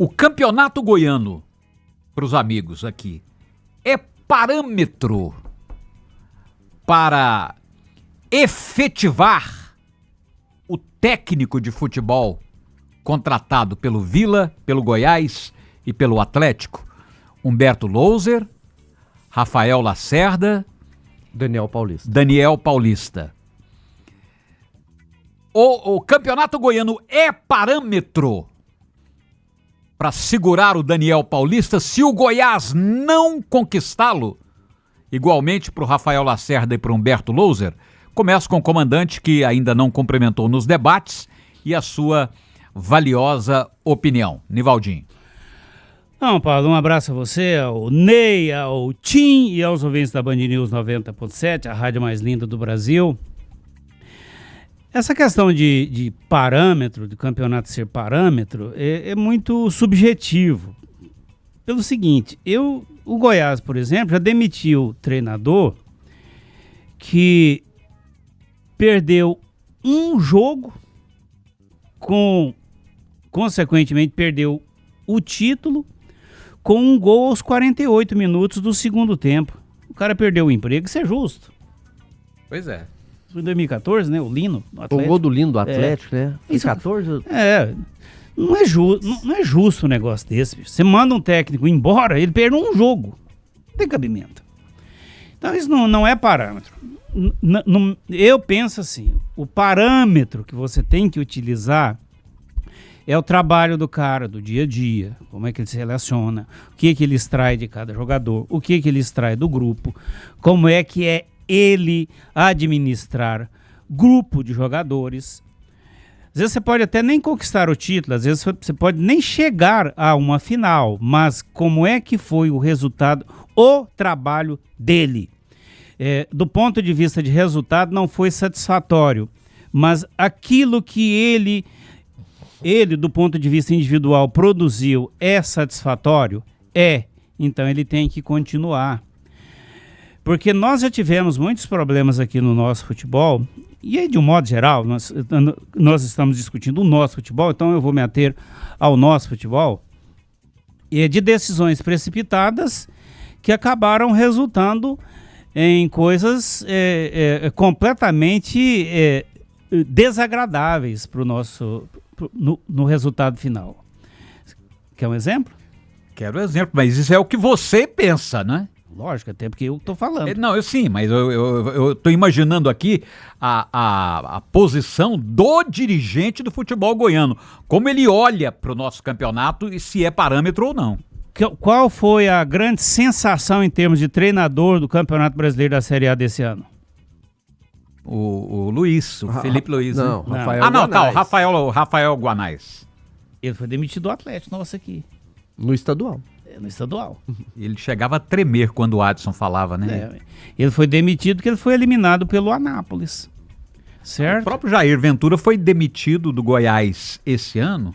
O Campeonato Goiano, para os amigos aqui, é parâmetro para efetivar o técnico de futebol contratado pelo Vila, pelo Goiás e pelo Atlético? Humberto Louser, Rafael Lacerda, Daniel Paulista. Daniel Paulista. O Campeonato Goiano é parâmetro para segurar o Daniel Paulista se o Goiás não conquistá-lo? Igualmente para o Rafael Lacerda e para o Humberto Louser. Começo com o comandante, que ainda não cumprimentou nos debates, e a sua valiosa opinião. Nivaldinho. Não, Paulo, um abraço a você, ao Ney, ao Tim e aos ouvintes da Band News 90.7, a rádio mais linda do Brasil. Essa questão de parâmetro, de campeonato ser parâmetro, é muito subjetivo. Pelo seguinte, o Goiás, por exemplo, já demitiu treinador que perdeu um jogo, consequentemente perdeu o título com um gol aos 48 minutos do segundo tempo. O cara perdeu o emprego, isso é justo. Pois é. Foi em 2014, né? O Lino. O gol do Lino do Atlético, né? Em 14. Não é justo um negócio desse. Bicho. Você manda um técnico embora, ele perde um jogo. Não tem cabimento. Então isso não é parâmetro. Eu penso assim, o parâmetro que você tem que utilizar é o trabalho do cara, do dia a dia, como é que ele se relaciona, o que ele extrai de cada jogador, o que ele extrai do grupo, como é que é ele administrar grupo de jogadores. Às vezes você pode até nem conquistar o título, às vezes você pode nem chegar a uma final, mas como é que foi o resultado, o trabalho dele. Do ponto de vista de resultado não foi satisfatório, mas aquilo que ele do ponto de vista individual produziu é satisfatório? Então ele tem que continuar. Porque nós já tivemos muitos problemas aqui no nosso futebol, e aí de um modo geral, nós estamos discutindo o nosso futebol, então eu vou me ater ao nosso futebol, de decisões precipitadas que acabaram resultando em coisas completamente desagradáveis para o nosso no resultado final. Quer um exemplo? Quero um exemplo, mas isso é o que você pensa, né? Lógico, até porque eu estou falando. Não, sim, mas eu estou imaginando aqui a posição do dirigente do futebol goiano, como ele olha para o nosso campeonato e se é parâmetro ou não. Qual foi a grande sensação em termos de treinador do Campeonato Brasileiro da Série A desse ano? O Luiz, o Felipe Luiz. Não, né? Rafael Guanais. O Rafael Guanais. Ele foi demitido do Atlético, nossa, aqui. No estadual. No estadual. Ele chegava a tremer quando o Adson falava, né? Ele foi demitido porque ele foi eliminado pelo Anápolis. Certo? O próprio Jair Ventura foi demitido do Goiás esse ano,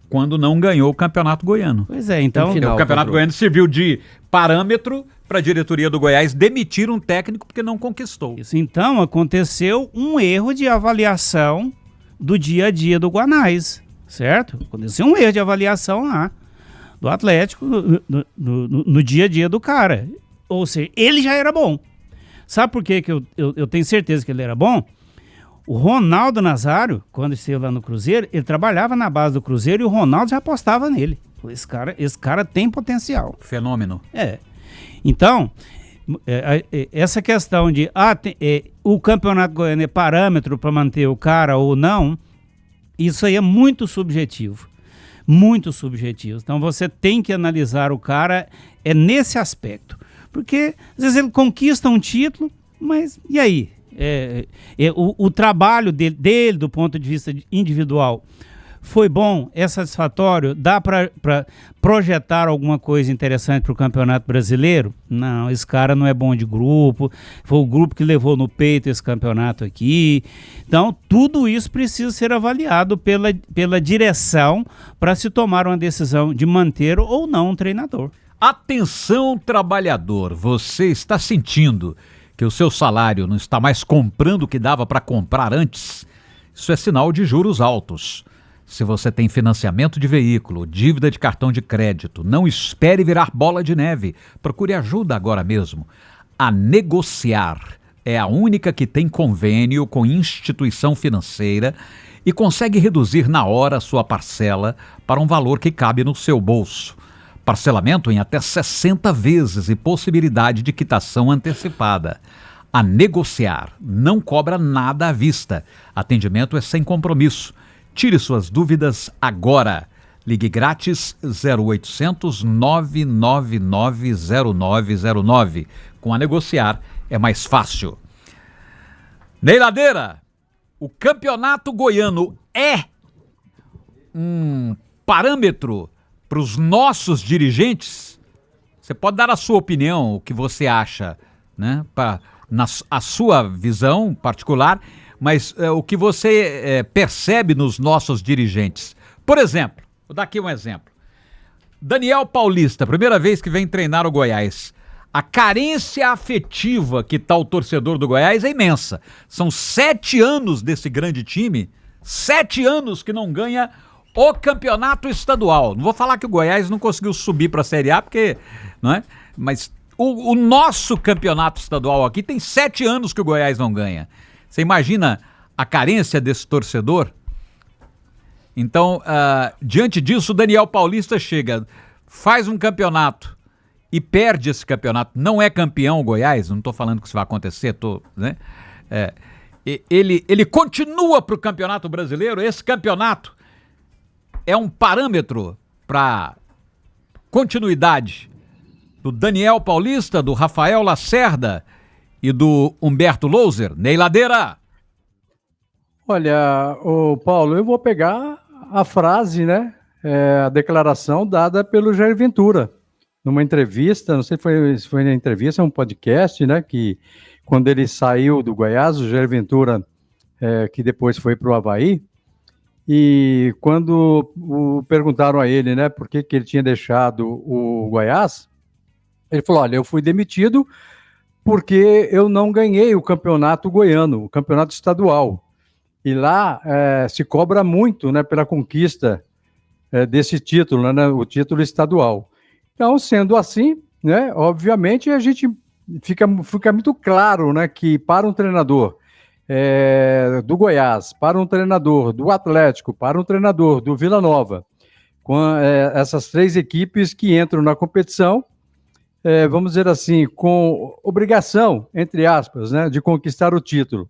quando não ganhou o Campeonato Goiano. Pois é, então... O Campeonato Goiano serviu de parâmetro para a diretoria do Goiás demitir um técnico porque não conquistou. Isso, então aconteceu um erro de avaliação do dia a dia do Guanais, certo? Aconteceu um erro de avaliação lá do Atlético no dia a dia do cara. Ou seja, ele já era bom. Sabe por que eu tenho certeza que ele era bom? O Ronaldo Nazário, quando esteve lá no Cruzeiro, ele trabalhava na base do Cruzeiro e o Ronaldo já apostava nele. Esse cara tem potencial. Fenômeno. Então, essa questão de o Campeonato Goiano é parâmetro para manter o cara ou não, isso aí é muito subjetivo. Muito subjetivo. Então você tem que analisar o cara nesse aspecto. Porque às vezes ele conquista um título, mas e aí? O trabalho dele, do ponto de vista individual, foi bom, é satisfatório? Dá para projetar alguma coisa interessante para o Campeonato Brasileiro? Não, esse cara não é bom de grupo, foi o grupo que levou no peito esse campeonato aqui. Então, tudo isso precisa ser avaliado pela direção para se tomar uma decisão de manter ou não um treinador. Atenção, trabalhador, você está sentindo que o seu salário não está mais comprando o que dava para comprar antes? Isso é sinal de juros altos. Se você tem financiamento de veículo, dívida de cartão de crédito, não espere virar bola de neve. Procure ajuda agora mesmo. A Negociar é a única que tem convênio com instituição financeira e consegue reduzir na hora sua parcela para um valor que cabe no seu bolso. Parcelamento em até 60 vezes e possibilidade de quitação antecipada. A Negociar não cobra nada à vista. Atendimento é sem compromisso. Tire suas dúvidas agora. Ligue grátis 0800 9990909. Com a Negociar é mais fácil. Ney Ladeira, o campeonato goiano é um parâmetro para os nossos dirigentes? Você pode dar a sua opinião, o que você acha, né? A sua visão particular, mas o que você percebe nos nossos dirigentes. Por exemplo, vou dar aqui um exemplo. Daniel Paulista, primeira vez que vem treinar o Goiás. A carência afetiva que está o torcedor do Goiás é imensa. São 7 anos desse grande time, 7 anos que não ganha o campeonato estadual. Não vou falar que o Goiás não conseguiu subir para a Série A, porque, não é? Mas o nosso campeonato estadual aqui tem 7 anos que o Goiás não ganha. Você imagina a carência desse torcedor? Então, diante disso, o Daniel Paulista chega, faz um campeonato e perde esse campeonato. Não é campeão o Goiás, não estou falando que isso vai acontecer, né? Ele continua para o Campeonato Brasileiro. Esse campeonato é um parâmetro para continuidade do Daniel Paulista, do Rafael Lacerda e do Humberto Louser. Ney Ladeira. Olha, Paulo, eu vou pegar a frase, né? A declaração dada pelo Jair Ventura numa entrevista, não sei se foi na entrevista, um podcast, né? Que quando ele saiu do Goiás, o Jair Ventura, que depois foi para o Avaí, e quando perguntaram a ele, né? Por que ele tinha deixado o Goiás, ele falou: olha, eu fui demitido porque eu não ganhei o campeonato goiano, o campeonato estadual. E lá se cobra muito, né, pela conquista desse título, né, o título estadual. Então, sendo assim, né, obviamente a gente fica muito claro, né, que para um treinador do Goiás, para um treinador do Atlético, para um treinador do Vila Nova, com essas 3 equipes que entram na competição, vamos dizer assim, com obrigação, entre aspas, né, de conquistar o título.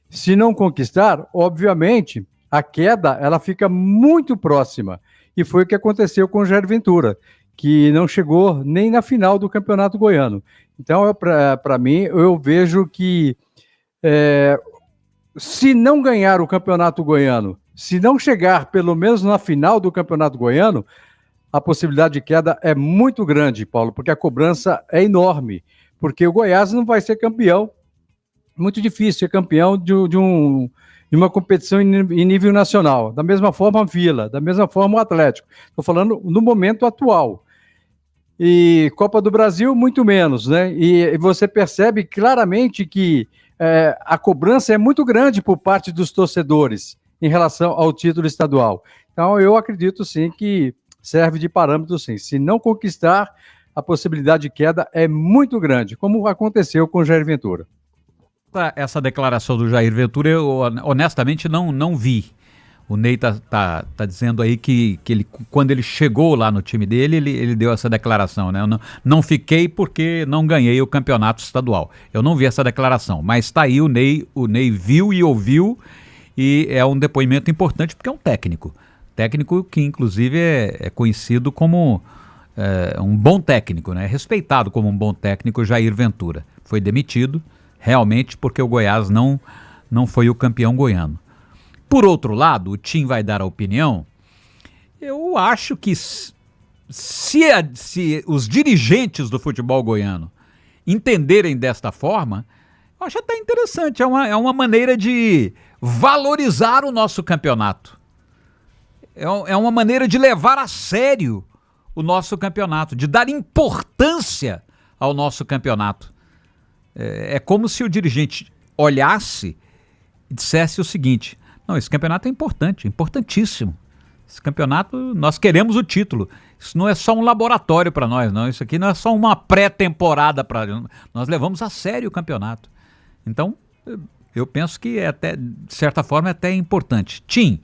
Se não conquistar, obviamente, a queda ela fica muito próxima. E foi o que aconteceu com o Jair Ventura, que não chegou nem na final do Campeonato Goiano. Então, para mim, eu vejo que se não ganhar o Campeonato Goiano, se não chegar pelo menos na final do Campeonato Goiano, a possibilidade de queda é muito grande, Paulo, porque a cobrança é enorme. Porque o Goiás não vai ser campeão. Muito difícil ser campeão de uma competição em nível nacional. Da mesma forma a Vila, da mesma forma o Atlético. Estou falando no momento atual. E Copa do Brasil, muito menos, né? E você percebe claramente que a cobrança é muito grande por parte dos torcedores em relação ao título estadual. Então, eu acredito, sim, que serve de parâmetro, sim. Se não conquistar, a possibilidade de queda é muito grande, como aconteceu com o Jair Ventura. Essa declaração do Jair Ventura, eu honestamente não vi. O Ney tá dizendo aí que ele, quando ele chegou lá no time dele, ele deu essa declaração, né? Eu não fiquei porque não ganhei o campeonato estadual. Eu não vi essa declaração, mas tá aí o Ney viu e ouviu, e é um depoimento importante porque é um técnico. Técnico que inclusive é conhecido como um bom técnico, né? Respeitado como um bom técnico, Jair Ventura. Foi demitido realmente porque o Goiás não foi o campeão goiano. Por outro lado, o Tim vai dar a opinião. Eu acho que se os dirigentes do futebol goiano entenderem desta forma, eu acho até interessante. É uma maneira de valorizar o nosso campeonato. É uma maneira de levar a sério o nosso campeonato, de dar importância ao nosso campeonato. É como se o dirigente olhasse e dissesse o seguinte: não, esse campeonato é importante, importantíssimo. Esse campeonato, nós queremos o título. Isso não é só um laboratório para nós, não. Isso aqui não é só uma pré-temporada para nós. Levamos a sério o campeonato. Então, eu penso que até, de certa forma, é até importante. Tim,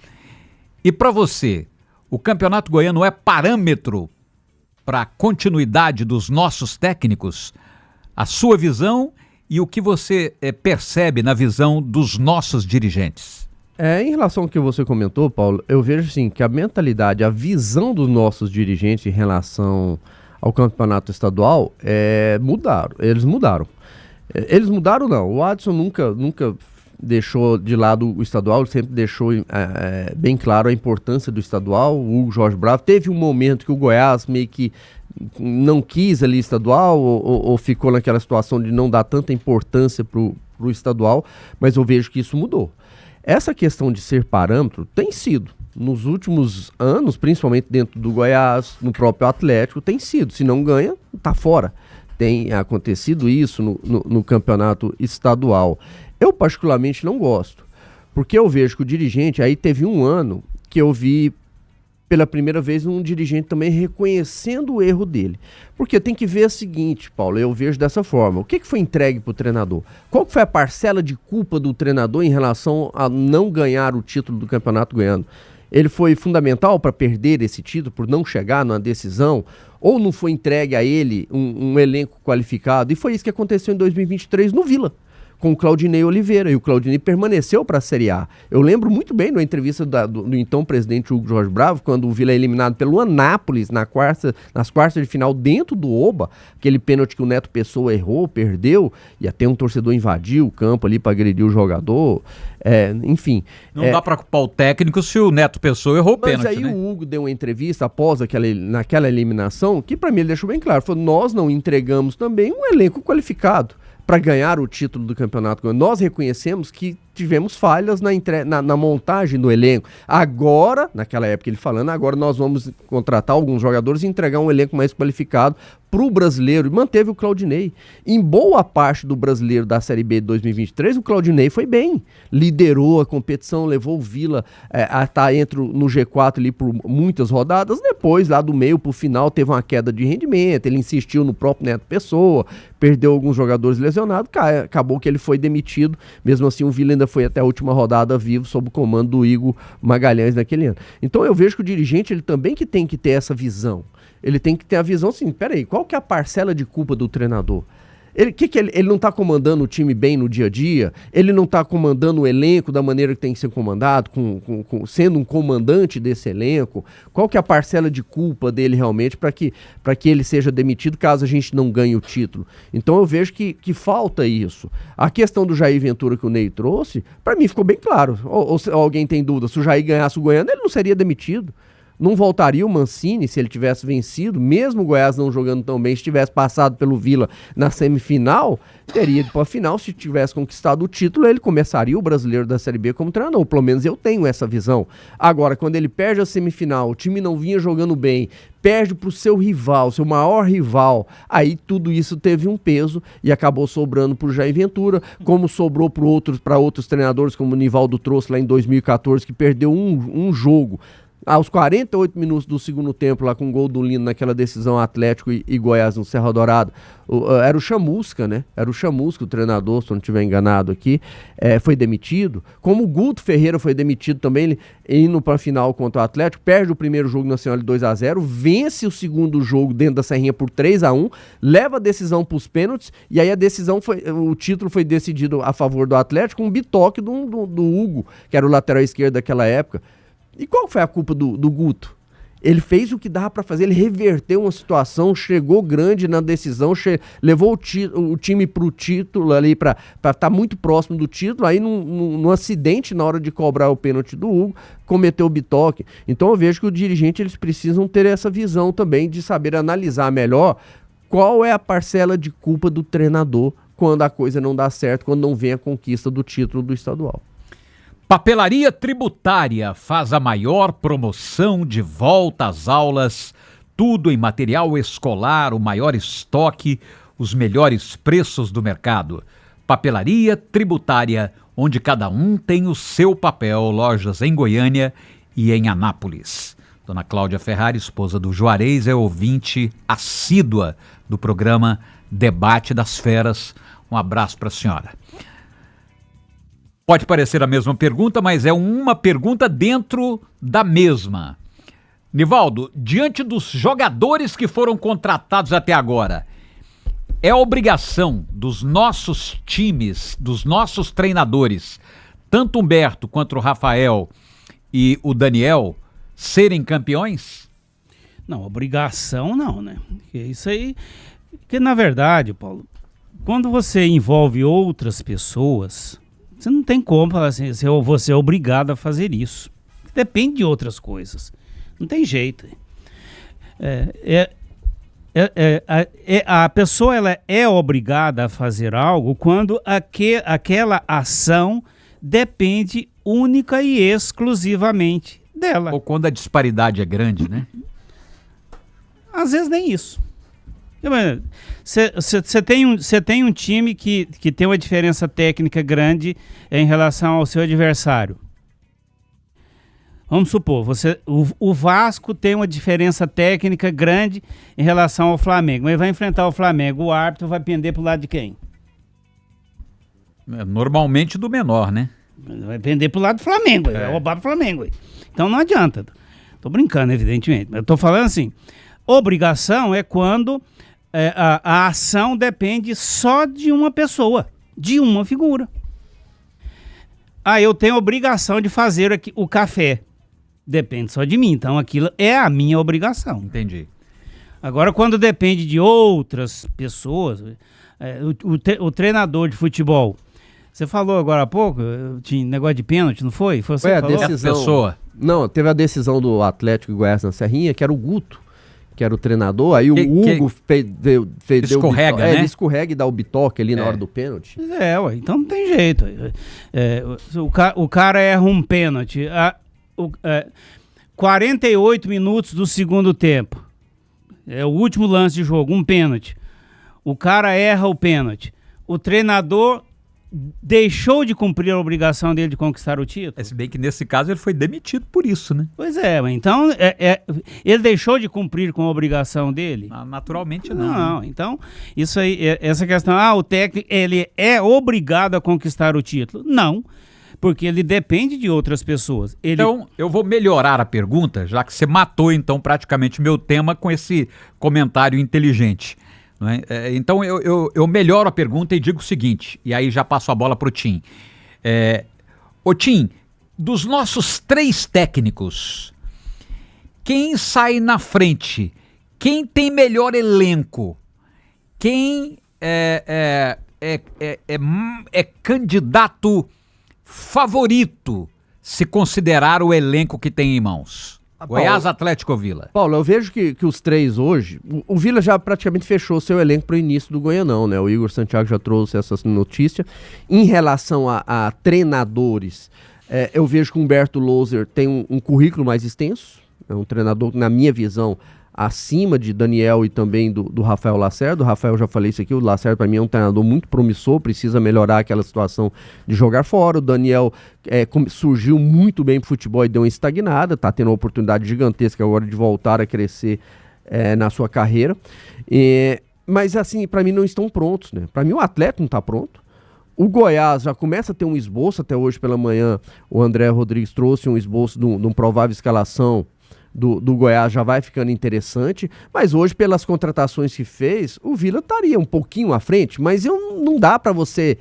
e para você, o Campeonato Goiano é parâmetro para a continuidade dos nossos técnicos? A sua visão e o que você percebe na visão dos nossos dirigentes? Em relação ao que você comentou, Paulo, eu vejo assim, que a mentalidade, a visão dos nossos dirigentes em relação ao campeonato estadual mudaram. Eles mudaram. Eles mudaram não, o Adson nunca deixou de lado o estadual, ele sempre deixou bem claro a importância do estadual. O Hugo Jorge Bravo teve um momento que o Goiás meio que não quis ali estadual ou ficou naquela situação de não dar tanta importância pro estadual, mas eu vejo que isso mudou. Essa questão de ser parâmetro tem sido, nos últimos anos, principalmente dentro do Goiás, no próprio Atlético, tem sido. Se não ganha, tá fora. Tem acontecido isso no campeonato estadual. Eu particularmente não gosto, porque eu vejo que o dirigente, aí teve um ano que eu vi pela primeira vez um dirigente também reconhecendo o erro dele. Porque tem que ver o seguinte, Paulo, eu vejo dessa forma. O que foi entregue para o treinador? Qual foi a parcela de culpa do treinador em relação a não ganhar o título do Campeonato Goiano? Ele foi fundamental para perder esse título, por não chegar numa decisão? Ou não foi entregue a ele um elenco qualificado? E foi isso que aconteceu em 2023 no Vila, com o Claudinei Oliveira, e o Claudinei permaneceu para a Série A. Eu lembro muito bem da entrevista do então presidente Hugo Jorge Bravo, quando o Vila é eliminado pelo Anápolis nas quartas de final dentro do Oba, aquele pênalti que o Neto Pessoa errou, perdeu, e até um torcedor invadiu o campo ali para agredir o jogador, enfim. Não dá para culpar o técnico se o Neto Pessoa errou o pênalti, mas aí né? O Hugo deu uma entrevista após naquela eliminação, que para mim ele deixou bem claro, falou, nós não entregamos também um elenco qualificado para ganhar o título do campeonato. Nós reconhecemos que tivemos falhas na montagem do elenco. Agora, naquela época ele falando, agora nós vamos contratar alguns jogadores e entregar um elenco mais qualificado para o brasileiro. E manteve o Claudinei. Em boa parte do brasileiro da Série B de 2023, o Claudinei foi bem. Liderou a competição, levou o Vila a estar no G4 ali por muitas rodadas. Depois, lá do meio para o final, teve uma queda de rendimento. Ele insistiu no próprio Neto Pessoa, perdeu alguns jogadores lesionados. Acabou que ele foi demitido. Mesmo assim, o Vila ainda foi até a última rodada vivo sob o comando do Igor Magalhães naquele ano. Então eu vejo que o dirigente ele também que tem que ter essa visão. Ele tem que ter a visão assim, peraí, qual que é a parcela de culpa do treinador? Ele não está comandando o time bem no dia a dia? Ele não está comandando o elenco da maneira que tem que ser comandado, sendo um comandante desse elenco? Qual que é a parcela de culpa dele realmente para que ele seja demitido caso a gente não ganhe o título? Então eu vejo que falta isso. A questão do Jair Ventura que o Ney trouxe, para mim ficou bem claro. Ou se alguém tem dúvida, se o Jair ganhasse o Goiano, ele não seria demitido. Não voltaria o Mancini se ele tivesse vencido, mesmo o Goiás não jogando tão bem, se tivesse passado pelo Vila na semifinal, teria ido para a final, se tivesse conquistado o título, ele começaria o brasileiro da Série B como treinador, pelo menos eu tenho essa visão. Agora, quando ele perde a semifinal, o time não vinha jogando bem, perde para o seu rival, seu maior rival, aí tudo isso teve um peso e acabou sobrando para o Jair Ventura, como sobrou para outros treinadores, como o Nivaldo trouxe lá em 2014, que perdeu um jogo. Aos 48 minutos do segundo tempo, lá com o gol do Lino naquela decisão Atlético e Goiás no Serra Dourada, era o Chamusca, né? Era o Chamusca, o treinador, se eu não estiver enganado aqui, foi demitido. Como o Guto Ferreira foi demitido também, ele indo para a final contra o Atlético, perde o primeiro jogo nacional de 2-0, vence o segundo jogo dentro da Serrinha por 3-1, leva a decisão para os pênaltis, e aí o título foi decidido a favor do Atlético, com um bitoque do Hugo, que era o lateral esquerdo daquela época. E qual foi a culpa do Guto? Ele fez o que dava para fazer, ele reverteu uma situação, chegou grande na decisão, levou o time para o título ali, para estar muito próximo do título, aí num acidente na hora de cobrar o pênalti do Hugo, cometeu o bitoque. Então eu vejo que o dirigente, eles precisam ter essa visão também de saber analisar melhor qual é a parcela de culpa do treinador quando a coisa não dá certo, quando não vem a conquista do título do estadual. Papelaria Tributária faz a maior promoção de volta às aulas, tudo em material escolar, o maior estoque, os melhores preços do mercado. Papelaria Tributária, onde cada um tem o seu papel, lojas em Goiânia e em Anápolis. Dona Cláudia Ferrari, esposa do Juarez, é ouvinte assídua do programa Debate das Feras. Um abraço para a senhora. Pode parecer a mesma pergunta, mas é uma pergunta dentro da mesma. Nivaldo, diante dos jogadores que foram contratados até agora, é obrigação dos nossos times, dos nossos treinadores, tanto Humberto quanto o Rafael e o Daniel, serem campeões? Não, obrigação não, né? Porque isso aí... Porque, na verdade, Paulo, quando você envolve outras pessoas, você não tem como falar assim, você é obrigado a fazer isso. Depende de outras coisas. Não tem jeito. A pessoa ela é obrigada a fazer algo quando aquela ação depende única e exclusivamente dela. Ou quando a disparidade é grande, né? Às vezes nem isso. Você tem um time que tem uma diferença técnica grande em relação ao seu adversário. Vamos supor, o Vasco tem uma diferença técnica grande em relação ao Flamengo. Ele vai enfrentar o Flamengo, o árbitro vai pender pro lado de quem? Normalmente do menor, né? Vai pender pro lado do Flamengo, vai roubar pro Flamengo. Então não adianta. Tô brincando, evidentemente. Mas eu tô falando assim, obrigação é quando a ação depende só de uma pessoa, de uma figura. Eu tenho a obrigação de fazer aqui o café. Depende só de mim, então aquilo é a minha obrigação. Entendi. Agora, quando depende de outras pessoas, o treinador de futebol, você falou agora há pouco, tinha negócio de pênalti, não foi? Foi você a que falou? decisão. Pessoa. Não, teve a decisão do Atlético e Goiás na Serrinha, que era o Guto, que era o treinador, aí o Hugo escorrega, né? Ele escorrega e dá o bitoque ali na hora do pênalti. Então não tem jeito. O cara erra um pênalti. 48 minutos do segundo tempo. É o último lance de jogo, um pênalti. O cara erra o pênalti. O treinador deixou de cumprir a obrigação dele de conquistar o título. Se bem que nesse caso ele foi demitido por isso, né? Pois é, então ele deixou de cumprir com a obrigação dele? Naturalmente não. Não, então isso aí, essa questão, o técnico ele é obrigado a conquistar o título? Não. Porque ele depende de outras pessoas. Então, eu vou melhorar a pergunta, já que você matou, então, praticamente o meu tema com esse comentário inteligente. Não é? Então, eu melhoro a pergunta e digo o seguinte, e aí já passo a bola para o Tim. Ô Tim, dos nossos 3 técnicos, quem sai na frente? Quem tem melhor elenco? Quem é candidato favorito se considerar o elenco que tem em mãos? Goiás, Atlético ou Vila? Paulo, eu vejo que os 3 hoje, o Vila já praticamente fechou seu elenco para o início do Goianão, né? O Igor Santiago já trouxe essa notícia. Em relação a treinadores, eu vejo que o Humberto Loser tem um currículo mais extenso, é um treinador que, na minha visão, acima de Daniel e também do Rafael Lacerda. O Rafael, já falei isso aqui, o Lacerda para mim é um treinador muito promissor, precisa melhorar aquela situação de jogar fora. O Daniel surgiu muito bem pro futebol e deu uma estagnada, tá tendo uma oportunidade gigantesca agora de voltar a crescer na sua carreira. Mas assim, para mim não estão prontos, né? Para mim o Atlético não tá pronto. O Goiás já começa a ter um esboço, até hoje pela manhã o André Rodrigues trouxe um esboço de uma provável escalação do Goiás, já vai ficando interessante, mas hoje, pelas contratações que fez, o Vila estaria um pouquinho à frente, mas não dá para você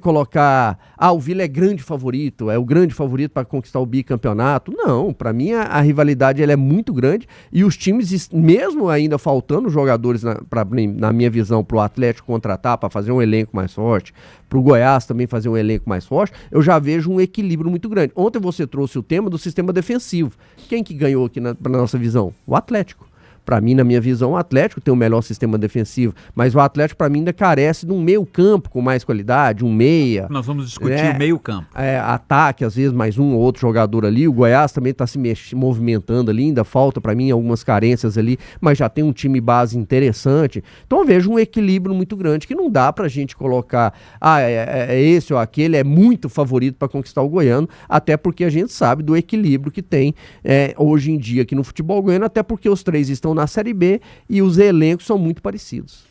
colocar, o Vila é grande favorito, é o grande favorito para conquistar o bicampeonato. Não, para mim a rivalidade ela é muito grande e os times, mesmo ainda faltando jogadores, na minha visão, para o Atlético contratar, para fazer um elenco mais forte, para o Goiás também fazer um elenco mais forte, eu já vejo um equilíbrio muito grande. Ontem você trouxe o tema do sistema defensivo. Quem que ganhou aqui na nossa visão? O Atlético. Para mim, na minha visão, o Atlético tem o melhor sistema defensivo, mas o Atlético, para mim, ainda carece de um meio campo com mais qualidade, um meia. Nós vamos discutir o meio campo. Ataque, às vezes, mais um ou outro jogador ali. O Goiás também está se movimentando ali, ainda falta para mim algumas carências ali, mas já tem um time base interessante. Então eu vejo um equilíbrio muito grande que não dá pra gente colocar, esse ou aquele é muito favorito para conquistar o goiano, até porque a gente sabe do equilíbrio que tem hoje em dia aqui no futebol goiano, até porque os três estão na Série B e os elencos são muito parecidos.